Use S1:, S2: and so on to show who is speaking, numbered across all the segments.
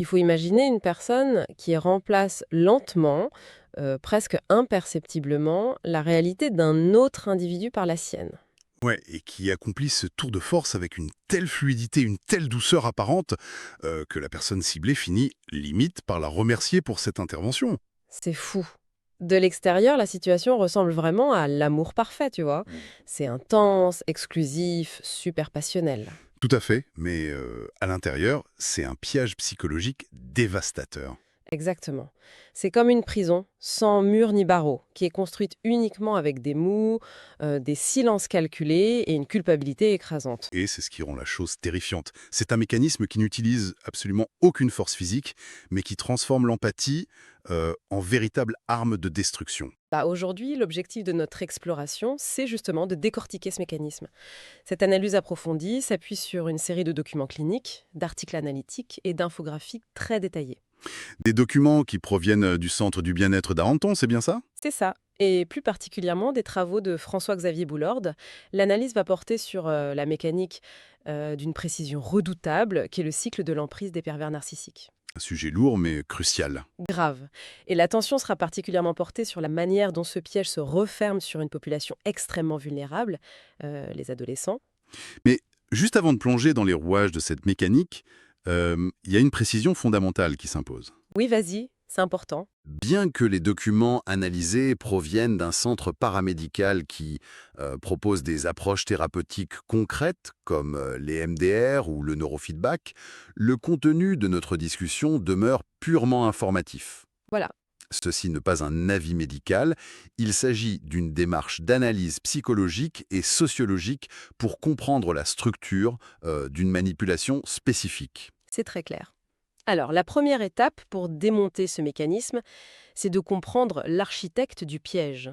S1: Il faut imaginer une personne qui remplace lentement, presque imperceptiblement, la réalité d'un autre individu par la sienne.
S2: Ouais, et qui accomplit ce tour de force avec une telle fluidité, une telle douceur apparente, que la personne ciblée finit, limite, par la remercier pour cette intervention.
S1: C'est fou. De l'extérieur, la situation ressemble vraiment à l'amour parfait, tu vois. C'est intense, exclusif, super passionnel.
S2: Tout à fait, mais à l'intérieur, c'est un piège psychologique dévastateur.
S1: Exactement. C'est comme une prison, sans mur ni barreaux, qui est construite uniquement avec des mots, des silences calculés et une culpabilité écrasante.
S2: Et c'est ce qui rend la chose terrifiante. C'est un mécanisme qui n'utilise absolument aucune force physique, mais qui transforme l'empathie en véritable arme de destruction.
S1: Bah, aujourd'hui, l'objectif de notre exploration, c'est justement de décortiquer ce mécanisme. Cette analyse approfondie s'appuie sur une série de documents cliniques, d'articles analytiques et d'infographies très détaillées.
S2: Des documents qui proviennent du Centre du bien-être d'Arenton, c'est bien ça?
S1: C'est ça. Et plus particulièrement des travaux de François-Xavier Boulorde. L'analyse va porter sur la mécanique d'une précision redoutable, qui est le cycle de l'emprise des pervers narcissiques.
S2: Un sujet lourd mais crucial.
S1: Grave. Et l'attention sera particulièrement portée sur la manière dont ce piège se referme sur une population extrêmement vulnérable, les adolescents.
S2: Mais juste avant de plonger dans les rouages de cette mécanique, il y a une précision fondamentale qui s'impose.
S1: Oui, vas-y, c'est important.
S2: Bien que les documents analysés proviennent d'un centre paramédical qui propose des approches thérapeutiques concrètes comme les MDR ou le neurofeedback, le contenu de notre discussion demeure purement informatif.
S1: Voilà.
S2: Ceci n'est pas un avis médical, il s'agit d'une démarche d'analyse psychologique et sociologique pour comprendre la structure d'une manipulation spécifique.
S1: C'est très clair. Alors, la première étape pour démonter ce mécanisme, c'est de comprendre l'architecte du piège,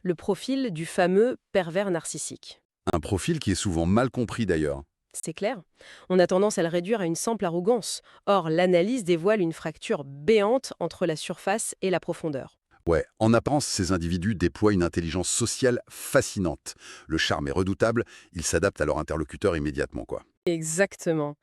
S1: le profil du fameux pervers narcissique.
S2: Un profil qui est souvent mal compris d'ailleurs.
S1: C'est clair. On a tendance à le réduire à une simple arrogance. Or, l'analyse dévoile une fracture béante entre la surface et la profondeur.
S2: Ouais, en apparence, ces individus déploient une intelligence sociale fascinante. Le charme est redoutable, ils s'adaptent à leur interlocuteur immédiatement, quoi.
S1: Exactement.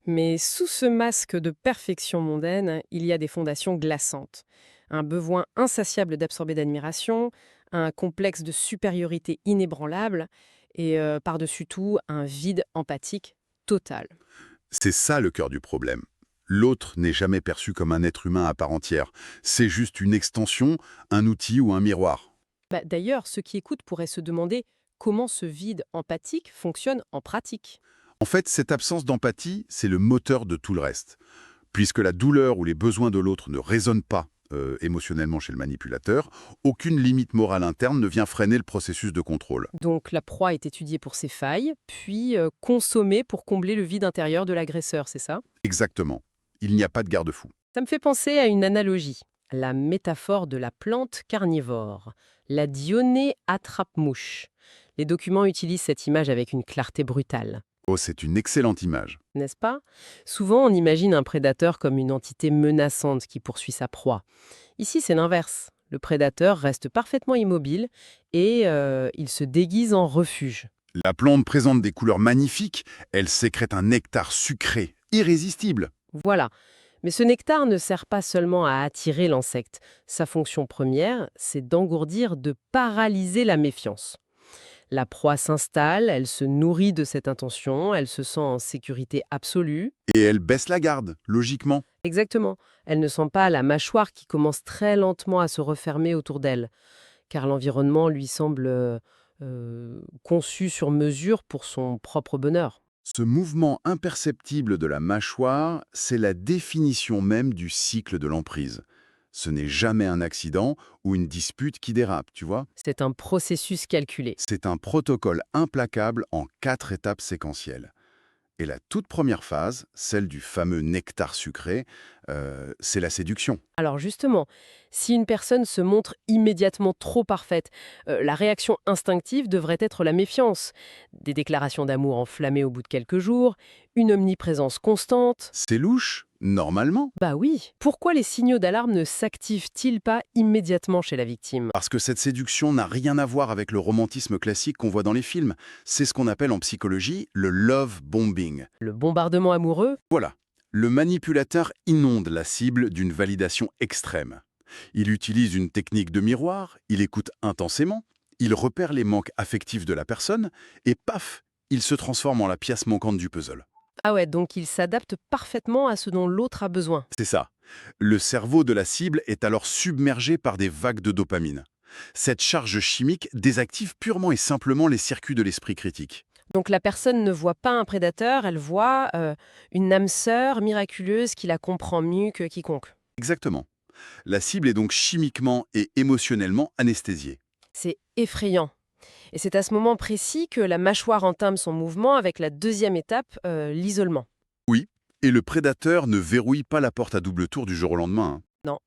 S1: Mais sous ce masque de perfection mondaine, il y a des fondations glaçantes. Un besoin insatiable d'absorber d'admiration, un complexe de supériorité inébranlable et par-dessus tout, un vide empathique total.
S2: C'est ça le cœur du problème. L'autre n'est jamais perçu comme un être humain à part entière. C'est juste une extension, un outil ou un miroir.
S1: Bah, d'ailleurs, ceux qui écoutent pourraient se demander comment ce vide empathique fonctionne en pratique.
S2: En fait, cette absence d'empathie, c'est le moteur de tout le reste. Puisque la douleur ou les besoins de l'autre ne résonnent pas émotionnellement chez le manipulateur, aucune limite morale interne ne vient freiner le processus de contrôle.
S1: Donc la proie est étudiée pour ses failles, puis consommée pour combler le vide intérieur de l'agresseur, c'est ça?
S2: Exactement. Il n'y a pas de garde-fou.
S1: Ça me fait penser à une analogie, la métaphore de la plante carnivore, la dionée attrape-mouche. Les documents utilisent cette image avec une clarté brutale,
S2: Oh, c'est une excellente image.
S1: n'est-ce pas? Souvent, on imagine un prédateur comme une entité menaçante qui poursuit sa proie. Ici, c'est l'inverse. Le prédateur reste parfaitement immobile et il se déguise en refuge.
S2: La plante présente des couleurs magnifiques, elle sécrète un nectar sucré, irrésistible.
S1: Voilà. Mais ce nectar ne sert pas seulement à attirer l'insecte. Sa fonction première, c'est d'engourdir, de paralyser la méfiance. La proie s'installe, elle se nourrit de cette intention, elle se sent en sécurité absolue.
S2: Et elle baisse la garde, logiquement.
S1: Exactement. Elle ne sent pas la mâchoire qui commence très lentement à se refermer autour d'elle, car l'environnement lui semble conçu sur mesure pour son propre bonheur.
S2: Ce mouvement imperceptible de la mâchoire, c'est la définition même du cycle de l'emprise. Ce n'est jamais un accident ou une dispute qui dérape, tu vois.
S1: C'est un processus calculé.
S2: C'est un protocole implacable en 4 étapes séquentielles. Et la toute première phase, celle du fameux nectar sucré, c'est la séduction.
S1: Alors justement, si une personne se montre immédiatement trop parfaite, la réaction instinctive devrait être la méfiance. Des déclarations d'amour enflammées au bout de quelques jours, une omniprésence constante.
S2: C'est louche, normalement,
S1: Bah oui, pourquoi les signaux d'alarme ne s'activent-ils pas immédiatement chez la victime?
S2: parce que cette séduction n'a rien à voir avec le romantisme classique qu'on voit dans les films. C'est ce qu'on appelle en psychologie le love bombing.
S1: Le bombardement amoureux?
S2: Voilà. Le manipulateur inonde la cible d'une validation extrême. Il utilise une technique de miroir, il écoute intensément, il repère les manques affectifs de la personne, et paf, il se transforme en la pièce manquante du puzzle.
S1: Ah ouais, donc il s'adapte parfaitement à ce dont l'autre a besoin.
S2: C'est ça. Le cerveau de la cible est alors submergé par des vagues de dopamine. Cette charge chimique désactive purement et simplement les circuits de l'esprit critique.
S1: Donc la personne ne voit pas un prédateur, elle voit une âme sœur miraculeuse qui la comprend mieux que quiconque.
S2: Exactement. La cible est donc chimiquement et émotionnellement anesthésiée.
S1: C'est effrayant. Et c'est à ce moment précis que la mâchoire entame son mouvement avec la deuxième étape, l'isolement.
S2: Oui, et le prédateur ne verrouille pas la porte à double tour du jour au lendemain, hein.
S1: Non.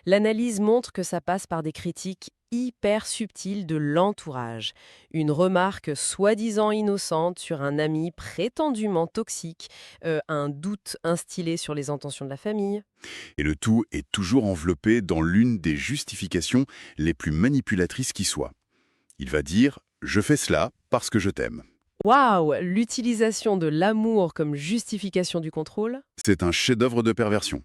S1: L'analyse montre que ça passe par des critiques hyper subtiles de l'entourage. Une remarque soi-disant innocente sur un ami prétendument toxique, un doute instillé sur les intentions de la famille.
S2: Et le tout est toujours enveloppé dans l'une des justifications les plus manipulatrices qui soient. Il va dire « je fais cela parce que je t'aime ».
S1: Waouh! L'utilisation de l'amour comme justification du contrôle.
S2: C'est un chef-d'œuvre de perversion.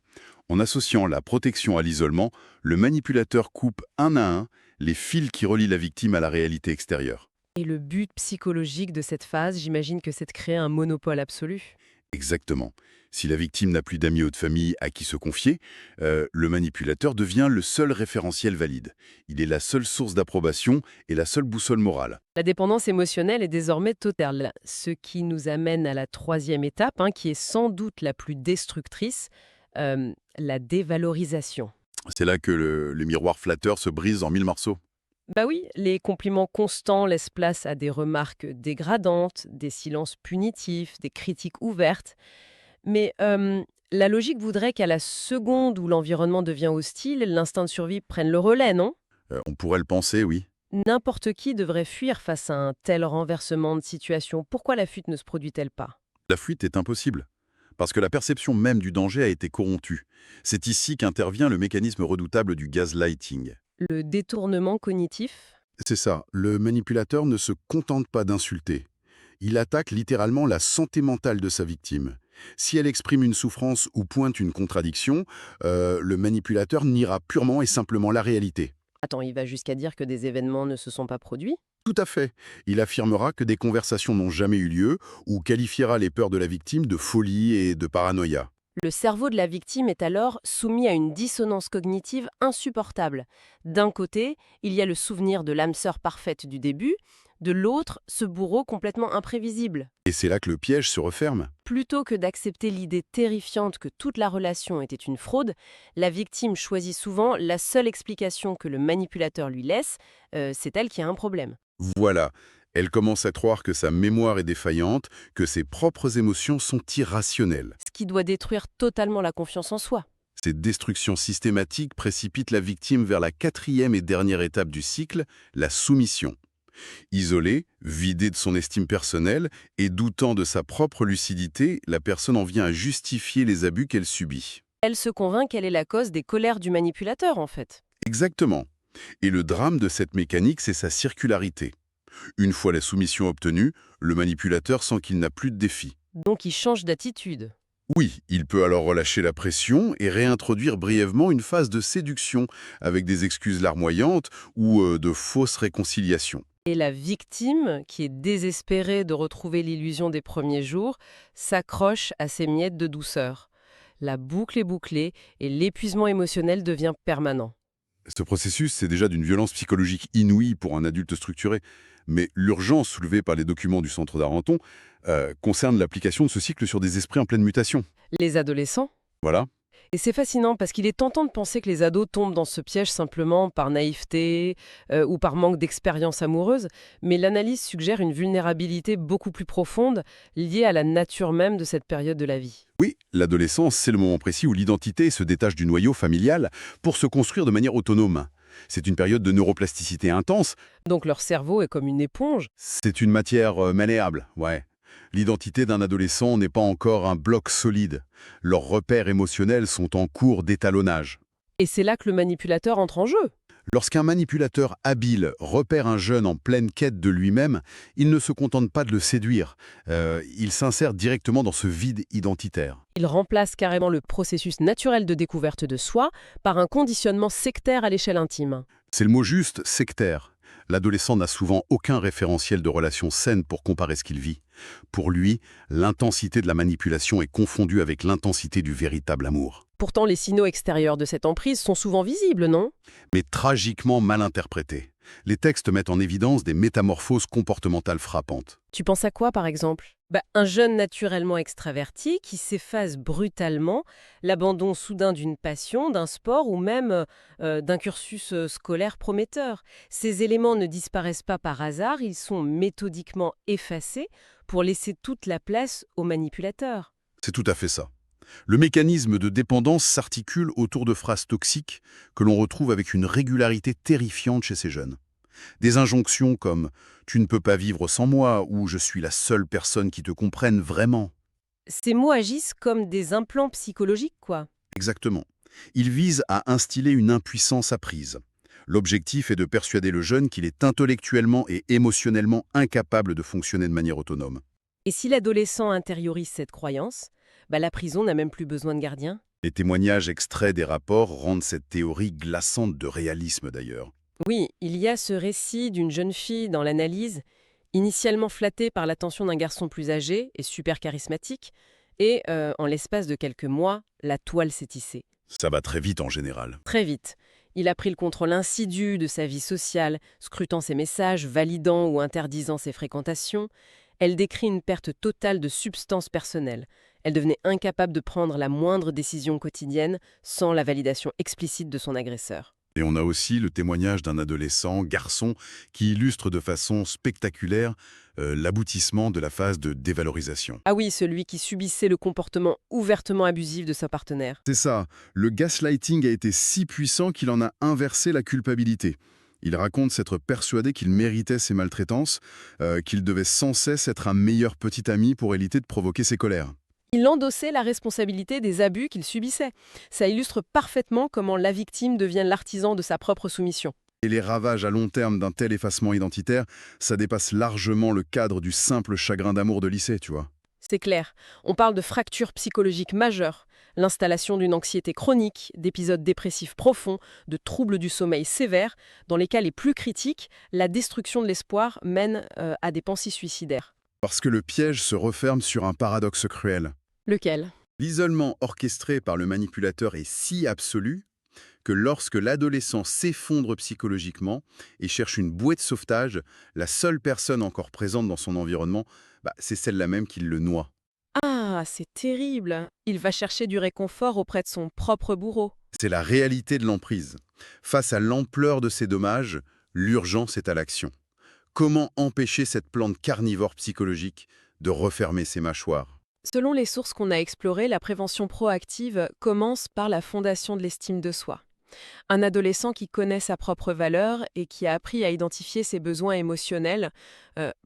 S2: En associant la protection à l'isolement, le manipulateur coupe un à un les fils qui relient la victime à la réalité extérieure.
S1: Et le but psychologique de cette phase, j'imagine que c'est de créer un monopole absolu.
S2: Exactement. Si la victime n'a plus d'amis ou de famille à qui se confier, le manipulateur devient le seul référentiel valide. Il est la seule source d'approbation et la seule boussole morale.
S1: La dépendance émotionnelle est désormais totale, ce qui nous amène à la troisième étape, qui est sans doute la plus destructrice, la dévalorisation.
S2: C'est là que le miroir flatteur se brise en mille morceaux.
S1: Bah oui, les compliments constants laissent place à des remarques dégradantes, des silences punitifs, des critiques ouvertes. Mais la logique voudrait qu'à la seconde où l'environnement devient hostile, l'instinct de survie prenne le relais, non?
S2: On pourrait le penser, oui.
S1: N'importe qui devrait fuir face à un tel renversement de situation. Pourquoi la fuite ne se produit-elle pas?
S2: La fuite est impossible, parce que la perception même du danger a été corrompue. C'est ici qu'intervient le mécanisme redoutable du gaslighting.
S1: Le détournement cognitif?
S2: C'est ça, le manipulateur ne se contente pas d'insulter. Il attaque littéralement la santé mentale de sa victime. Si elle exprime une souffrance ou pointe une contradiction, le manipulateur niera purement et simplement la réalité.
S1: Attends, il va jusqu'à dire que des événements ne se sont pas produits?
S2: Tout à fait. Il affirmera que des conversations n'ont jamais eu lieu ou qualifiera les peurs de la victime de folie et de paranoïa.
S1: Le cerveau de la victime est alors soumis à une dissonance cognitive insupportable. D'un côté, il y a le souvenir de l'âme sœur parfaite du début, de l'autre, ce bourreau complètement imprévisible.
S2: Et c'est là que le piège se referme.
S1: Plutôt que d'accepter l'idée terrifiante que toute la relation était une fraude, la victime choisit souvent la seule explication que le manipulateur lui laisse, c'est elle qui a un problème.
S2: Voilà. Elle commence à croire que sa mémoire est défaillante, que ses propres émotions sont irrationnelles.
S1: Ce qui doit détruire totalement la confiance en soi.
S2: Cette destruction systématique précipite la victime vers la quatrième et dernière étape du cycle, la soumission. Isolée, vidée de son estime personnelle et doutant de sa propre lucidité, la personne en vient à justifier les abus qu'elle subit.
S1: Elle se convainc qu'elle est la cause des colères du manipulateur, en fait.
S2: Exactement. Et le drame de cette mécanique, c'est sa circularité. Une fois la soumission obtenue, le manipulateur sent qu'il n'a plus de défi.
S1: Donc il change d'attitude.
S2: Oui, il peut alors relâcher la pression et réintroduire brièvement une phase de séduction avec des excuses larmoyantes ou de fausses réconciliations.
S1: Et la victime, qui est désespérée de retrouver l'illusion des premiers jours, s'accroche à ces miettes de douceur. La boucle est bouclée et l'épuisement émotionnel devient permanent.
S2: Ce processus, c'est déjà d'une violence psychologique inouïe pour un adulte structuré. Mais l'urgence soulevée par les documents du Centre d'Arenton concerne l'application de ce cycle sur des esprits en pleine mutation.
S1: Les adolescents?
S2: Voilà.
S1: Et c'est fascinant parce qu'il est tentant de penser que les ados tombent dans ce piège simplement par naïveté ou par manque d'expérience amoureuse, mais l'analyse suggère une vulnérabilité beaucoup plus profonde liée à la nature même de cette période de la vie.
S2: Oui, l'adolescence, c'est le moment précis où l'identité se détache du noyau familial pour se construire de manière autonome. C'est une période de neuroplasticité intense.
S1: Donc leur cerveau est comme une éponge.
S2: C'est une matière malléable, ouais. L'identité d'un adolescent n'est pas encore un bloc solide. Leurs repères émotionnels sont en cours d'étalonnage.
S1: Et c'est là que le manipulateur entre en jeu.
S2: Lorsqu'un manipulateur habile repère un jeune en pleine quête de lui-même, il ne se contente pas de le séduire, il s'insère directement dans ce vide identitaire.
S1: Il remplace carrément le processus naturel de découverte de soi par un conditionnement sectaire à l'échelle intime.
S2: C'est le mot juste, sectaire. L'adolescent n'a souvent aucun référentiel de relation saine pour comparer ce qu'il vit. Pour lui, l'intensité de la manipulation est confondue avec l'intensité du véritable amour.
S1: Pourtant, les signaux extérieurs de cette emprise sont souvent visibles, non?
S2: Mais tragiquement mal interprétés. Les textes mettent en évidence des métamorphoses comportementales frappantes.
S1: Tu penses à quoi, par exemple? Un jeune naturellement extraverti qui s'efface brutalement, l'abandon soudain d'une passion, d'un sport ou même d'un cursus scolaire prometteur. Ces éléments ne disparaissent pas par hasard, ils sont méthodiquement effacés pour laisser toute la place aux manipulateurs.
S2: C'est tout à fait ça. Le mécanisme de dépendance s'articule autour de phrases toxiques que l'on retrouve avec une régularité terrifiante chez ces jeunes. Des injonctions comme « tu ne peux pas vivre sans moi » ou « je suis la seule personne qui te comprenne vraiment ».
S1: Ces mots agissent comme des implants psychologiques, quoi.
S2: Exactement. Ils visent à instiller une impuissance apprise. L'objectif est de persuader le jeune qu'il est intellectuellement et émotionnellement incapable de fonctionner de manière autonome.
S1: Et si l'adolescent intériorise cette croyance, la prison n'a même plus besoin de gardien.
S2: Les témoignages extraits des rapports rendent cette théorie glaçante de réalisme d'ailleurs.
S1: Oui, il y a ce récit d'une jeune fille dans l'analyse, initialement flattée par l'attention d'un garçon plus âgé et super charismatique, et en l'espace de quelques mois, la toile s'est tissée.
S2: Ça va très vite en général.
S1: Très vite. Il a pris le contrôle insidieux de sa vie sociale, scrutant ses messages, validant ou interdisant ses fréquentations. Elle décrit une perte totale de substance personnelle. Elle devenait incapable de prendre la moindre décision quotidienne sans la validation explicite de son agresseur.
S2: Et on a aussi le témoignage d'un adolescent, garçon, qui illustre de façon spectaculaire l'aboutissement de la phase de dévalorisation.
S1: Ah oui, celui qui subissait le comportement ouvertement abusif de sa partenaire.
S2: C'est ça, le gaslighting a été si puissant qu'il en a inversé la culpabilité. Il raconte s'être persuadé qu'il méritait ses maltraitances, qu'il devait sans cesse être un meilleur petit ami pour éviter de provoquer ses colères.
S1: Il endossait la responsabilité des abus qu'il subissait. Ça illustre parfaitement comment la victime devient l'artisan de sa propre soumission.
S2: Et les ravages à long terme d'un tel effacement identitaire, ça dépasse largement le cadre du simple chagrin d'amour de lycée, tu vois.
S1: C'est clair, on parle de fractures psychologiques majeures, l'installation d'une anxiété chronique, d'épisodes dépressifs profonds, de troubles du sommeil sévères, dans les cas les plus critiques, la destruction de l'espoir mène à des pensées suicidaires.
S2: Parce que le piège se referme sur un paradoxe cruel.
S1: Lequel?
S2: L'isolement orchestré par le manipulateur est si absolu que lorsque l'adolescent s'effondre psychologiquement et cherche une bouée de sauvetage, la seule personne encore présente dans son environnement, c'est celle-là même qui le noie.
S1: Ah, c'est terrible. Il va chercher du réconfort auprès de son propre bourreau.
S2: C'est la réalité de l'emprise. Face à l'ampleur de ces dommages, l'urgence est à l'action. Comment empêcher cette plante carnivore psychologique de refermer ses mâchoires?
S1: Selon les sources qu'on a explorées, la prévention proactive commence par la fondation de l'estime de soi. Un adolescent qui connaît sa propre valeur et qui a appris à identifier ses besoins émotionnels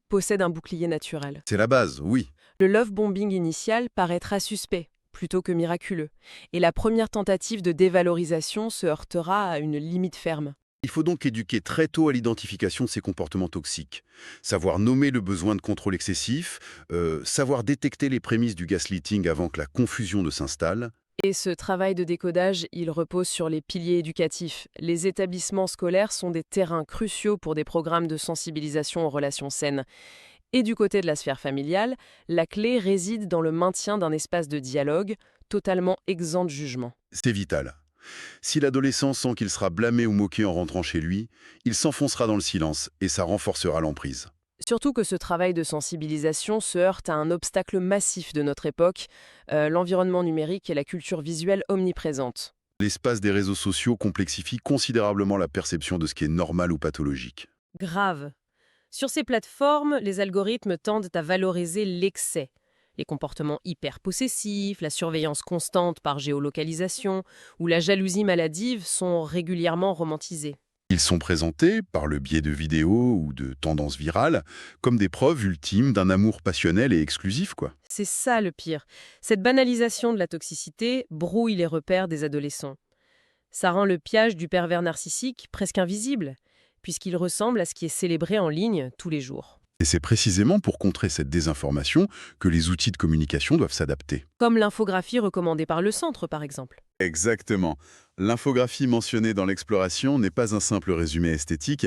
S1: possède un bouclier naturel.
S2: C'est la base, oui.
S1: Le love bombing initial paraîtra suspect, plutôt que miraculeux, et la première tentative de dévalorisation se heurtera à une limite ferme.
S2: Il faut donc éduquer très tôt à l'identification de ces comportements toxiques. Savoir nommer le besoin de contrôle excessif, savoir détecter les prémices du gaslighting avant que la confusion ne s'installe.
S1: Et ce travail de décodage, il repose sur les piliers éducatifs. Les établissements scolaires sont des terrains cruciaux pour des programmes de sensibilisation aux relations saines. Et du côté de la sphère familiale, la clé réside dans le maintien d'un espace de dialogue totalement exempt de jugement.
S2: C'est vital. Si l'adolescent sent qu'il sera blâmé ou moqué en rentrant chez lui, il s'enfoncera dans le silence et ça renforcera l'emprise.
S1: Surtout que ce travail de sensibilisation se heurte à un obstacle massif de notre époque, l'environnement numérique et la culture visuelle omniprésente.
S2: L'espace des réseaux sociaux complexifie considérablement la perception de ce qui est normal ou pathologique.
S1: Grave. Sur ces plateformes, les algorithmes tendent à valoriser l'excès. Les comportements hyper possessifs, la surveillance constante par géolocalisation ou la jalousie maladive sont régulièrement romantisés.
S2: Ils sont présentés, par le biais de vidéos ou de tendances virales, comme des preuves ultimes d'un amour passionnel et exclusif, quoi.
S1: C'est ça le pire. Cette banalisation de la toxicité brouille les repères des adolescents. Ça rend le piège du pervers narcissique presque invisible, puisqu'il ressemble à ce qui est célébré en ligne tous les jours.
S2: Et c'est précisément pour contrer cette désinformation que les outils de communication doivent s'adapter.
S1: Comme l'infographie recommandée par le centre, par exemple.
S2: Exactement. L'infographie mentionnée dans l'exploration n'est pas un simple résumé esthétique,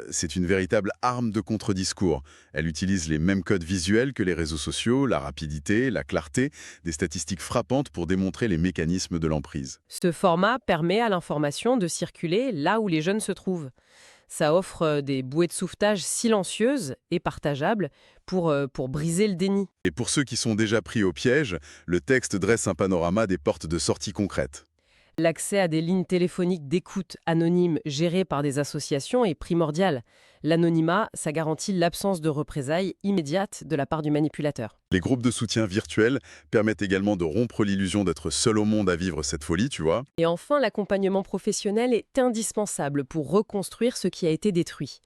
S2: c'est une véritable arme de contre-discours. Elle utilise les mêmes codes visuels que les réseaux sociaux, la rapidité, la clarté, des statistiques frappantes pour démontrer les mécanismes de l'emprise.
S1: Ce format permet à l'information de circuler là où les jeunes se trouvent. Ça offre des bouées de sauvetage silencieuses et partageables pour briser le déni.
S2: Et pour ceux qui sont déjà pris au piège, le texte dresse un panorama des portes de sortie concrètes.
S1: L'accès à des lignes téléphoniques d'écoute anonymes gérées par des associations est primordial. L'anonymat, ça garantit l'absence de représailles immédiates de la part du manipulateur.
S2: Les groupes de soutien virtuels permettent également de rompre l'illusion d'être seul au monde à vivre cette folie, tu vois.
S1: Et enfin, l'accompagnement professionnel est indispensable pour reconstruire ce qui a été détruit.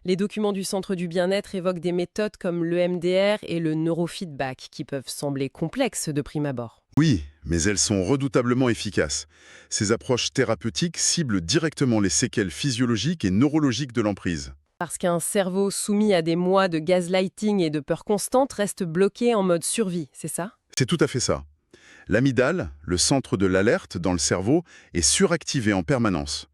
S1: Les documents du Centre du bien-être évoquent des méthodes comme l'EMDR et le neurofeedback qui peuvent sembler complexes de prime abord.
S2: Oui, mais elles sont redoutablement efficaces. Ces approches thérapeutiques ciblent directement les séquelles physiologiques et neurologiques de l'emprise.
S1: Parce qu'un cerveau soumis à des mois de gaslighting et de peur constante reste bloqué en mode survie, c'est ça?
S2: C'est tout à fait ça. L'amygdale, le centre de l'alerte dans le cerveau, est suractivé en permanence.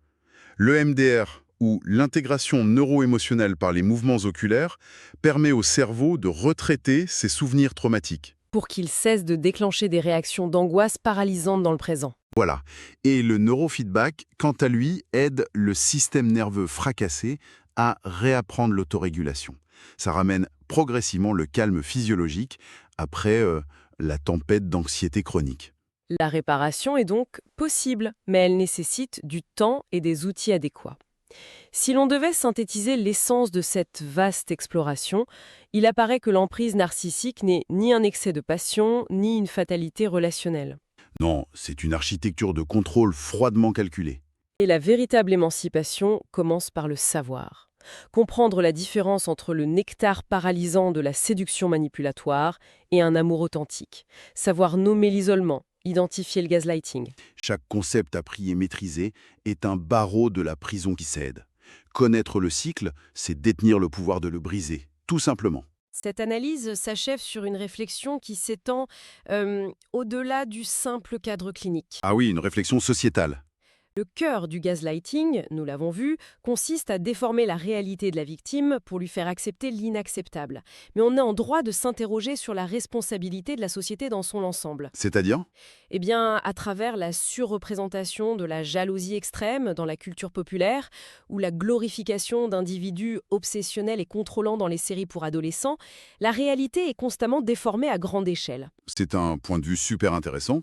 S2: L'EMDR, ou l'intégration neuro-émotionnelle par les mouvements oculaires, permet au cerveau de retraiter ses souvenirs traumatiques.
S1: Pour qu'il cesse de déclencher des réactions d'angoisse paralysantes dans le présent.
S2: Voilà. Et le neurofeedback, quant à lui, aide le système nerveux fracassé à réapprendre l'autorégulation. Ça ramène progressivement le calme physiologique après la tempête d'anxiété chronique.
S1: La réparation est donc possible, mais elle nécessite du temps et des outils adéquats. Si l'on devait synthétiser l'essence de cette vaste exploration, il apparaît que l'emprise narcissique n'est ni un excès de passion, ni une fatalité relationnelle.
S2: Non, c'est une architecture de contrôle froidement calculée.
S1: Et la véritable émancipation commence par le savoir. Comprendre la différence entre le nectar paralysant de la séduction manipulatoire et un amour authentique. Savoir nommer l'isolement, identifier le gaslighting.
S2: Chaque concept appris et maîtrisé est un barreau de la prison qui cède. Connaître le cycle, c'est détenir le pouvoir de le briser, tout simplement.
S1: Cette analyse s'achève sur une réflexion qui s'étend au-delà du simple cadre clinique.
S2: Ah oui, une réflexion sociétale.
S1: Le cœur du gaslighting, nous l'avons vu, consiste à déformer la réalité de la victime pour lui faire accepter l'inacceptable. Mais on est en droit de s'interroger sur la responsabilité de la société dans son ensemble.
S2: C'est-à-dire?
S1: Eh bien, à travers la surreprésentation de la jalousie extrême dans la culture populaire, ou la glorification d'individus obsessionnels et contrôlants dans les séries pour adolescents, la réalité est constamment déformée à grande échelle.
S2: C'est un point de vue super intéressant.